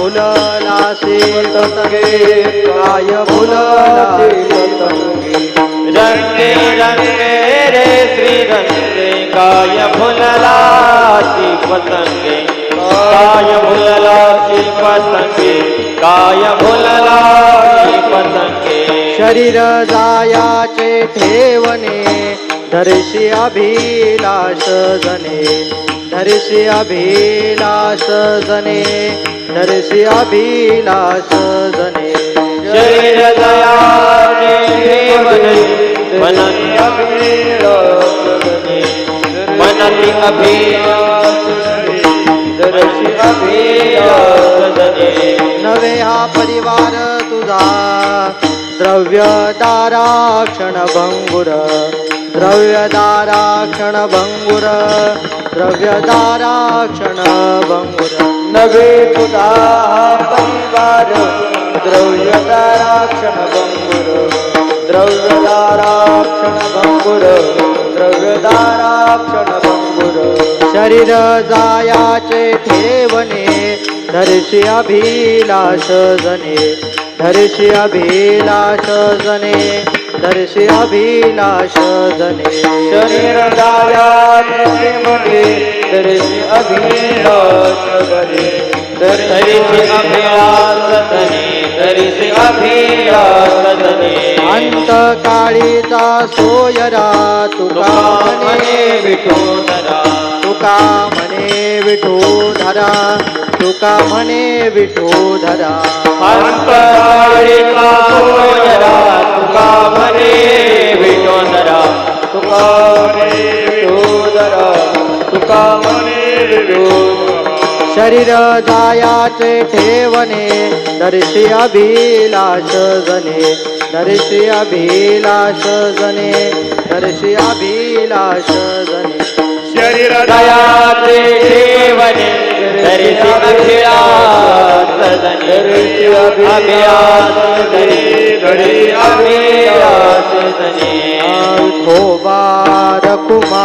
भुललासी पतंगे काय भुललासी पतंगे रंगे रंगे रे श्री रंगे काय भुललासी पतंगे काय भुललासी पतंगे काय भुललासी पतंगे शरीर जायाचे ठेवणे धरशी अभिलाष जने धरशी अभिलाष जने धरशी अभिलाष जने शरीर दयाचे ठेवणे मनती अभिलाष जने मनती अभिलाष धरशी अभिलाष जने नवे हा परिवार तुझा द्रव्यदाराक्षण भंगुर द्रव्यदाराक्षण भंगुर द्रव्यदाराक्षण भंगुर नवे तुझा परिवार द्रव्यदाराक्षण भंगुर द्रव्यदाराक्षण भंगुर द्रव्यदाराक्षण भंगुर शरीर जायाचे ठेवणे धरशी अभिलाष जने धरशी अभिलाष जने धरशी अभिलाष जने शरीर जायाचे ठेवणे धरशी अभिलाष जने धरशी अभिलाष जने धरशी अभिलाष जने अंतकाळीचा सोयरा तुका म्हणे विठोधरा तुका म्हणे विठोधरा तुका म्हणे विठोधरा अंतकाळीचा सोयरा तुका म्हणे विठोधरा तुका म्हणे विठोधरा तुका म्हणे विठोधरा शरीर जायाचे ठेवणे दर्शी अभिलाष जने दर्शी अभिलाष जने दर्शी अभिलाष जने शरीर दयाचे ठेवणे दर्शी अभिलाष जने अभिलाष जने दर्शी अभिलाष जने विठोबा रखुमा